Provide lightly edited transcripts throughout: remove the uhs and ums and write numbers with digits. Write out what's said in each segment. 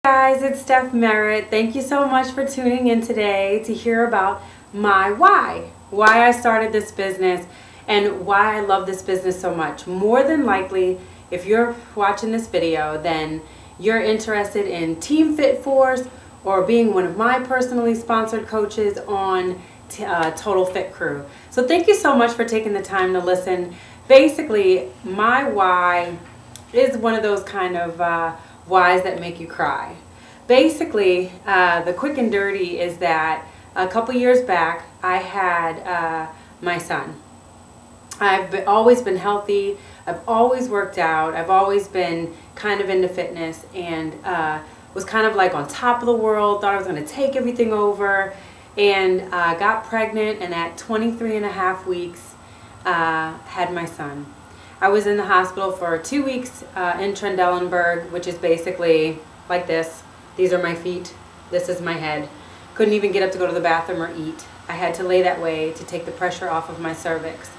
Guys, it's Steph Merritt. Thank you so much for tuning in today to hear about my why I started this business and why I love this business so much. More than likely, if you're watching this video, then you're interested in Team Fit Force or being one of my personally sponsored coaches on Total Fit Crew. So thank you so much for taking the time to listen. Basically, my why is one of those kind of whys that make you cry. Basically, the quick and dirty is that a couple years back, I had my son. I've always been healthy. I've always worked out. I've always been kind of into fitness and was kind of like on top of the world, thought I was going to take everything over, and got pregnant, and at 23.5 weeks, had my son. I was in the hospital for 2 weeks in Trendelenburg, which is basically like this. These are my feet. This is my head. Couldn't even get up to go to the bathroom or eat. I had to lay that way to take the pressure off of my cervix.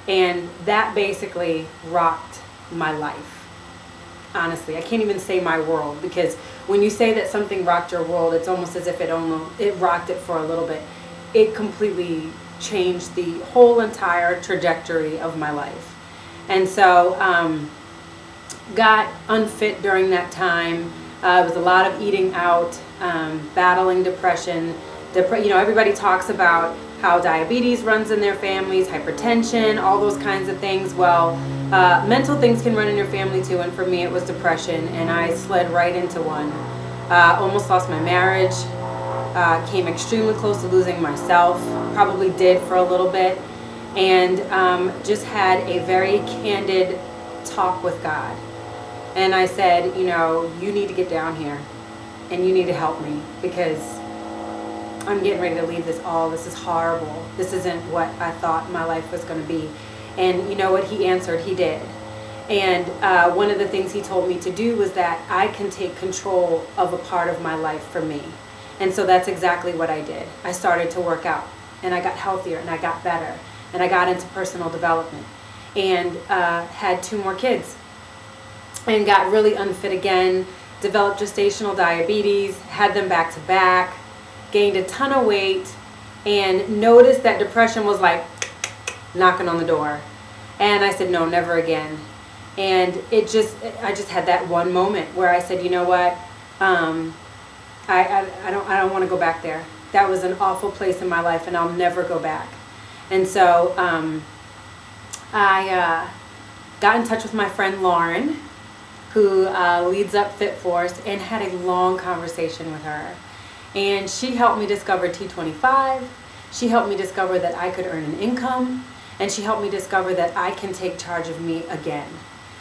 And that basically rocked my life. Honestly, I can't even say my world, because when you say that something rocked your world, it's almost as if it rocked it for a little bit. It completely changed the whole entire trajectory of my life. And so got unfit during that time. It was a lot of eating out, battling depression. Everybody talks about how diabetes runs in their families, hypertension, all those kinds of things. Well, mental things can run in your family too, and for me it was depression, and I slid right into one. Almost lost my marriage, came extremely close to losing myself, probably did for a little bit, and just had a very candid talk with God. And I said, you need to get down here and you need to help me, because I'm getting ready to leave this all. This is horrible. This isn't what I thought my life was going to be. And you know what? He answered. He did. And one of the things he told me to do was that I can take control of a part of my life for me. And so that's exactly what I did. I started to work out, and I got healthier, and I got better, and I got into personal development, and had 2 more kids, and got really unfit again, developed gestational diabetes, had them back to back, gained a ton of weight, and noticed that depression was like knocking on the door. And I said, no, never again. And I just had that one moment where I said, you know what, I don't want to go back there. That was an awful place in my life, and I'll never go back. And so I got in touch with my friend Lauren, who leads up Fit Force, and had a long conversation with her. And she helped me discover T25. She helped me discover that I could earn an income, and she helped me discover that I can take charge of me again.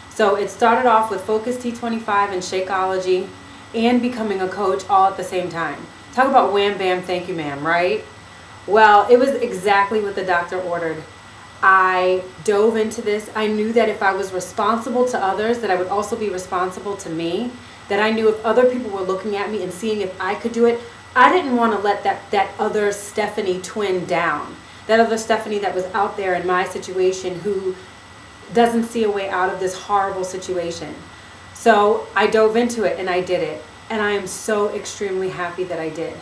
So it started off with Focus T25 and Shakeology and becoming a coach all at the same time. Talk about wham bam thank you ma'am, right? Well, it was exactly what the doctor ordered. I dove into this. I knew that if I was responsible to others, that I would also be responsible to me. That I knew if other people were looking at me and seeing if I could do it, I didn't want to let that other Stephanie twin down. That other Stephanie that was out there in my situation who doesn't see a way out of this horrible situation. So I dove into it and I did it. And I am so extremely happy that I did.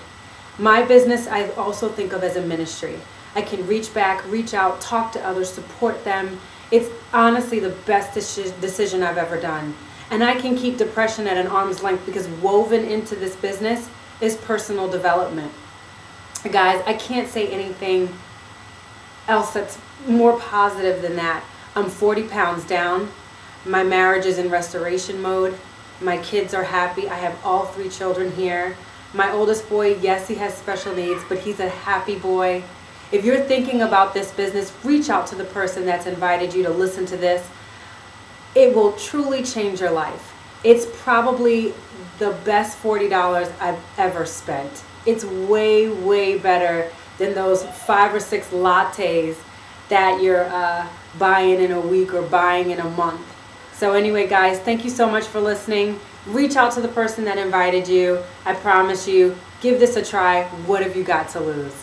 My business I also think of as a ministry. I can reach back, reach out, talk to others, support them. It's honestly the best decision I've ever done. And I can keep depression at an arm's length because woven into this business is personal development. Guys, I can't say anything else that's more positive than that. I'm 40 pounds down. My marriage is in restoration mode. My kids are happy. I have all 3 children here. My oldest boy, yes, he has special needs, but he's a happy boy. If you're thinking about this business, reach out to the person that's invited you to listen to this. It will truly change your life. It's probably the best $40 I've ever spent. It's way, way better than those 5 or 6 lattes that you're buying in a week or buying in a month. So anyway, guys, thank you so much for listening. Reach out to the person that invited you. I promise you, give this a try. What have you got to lose?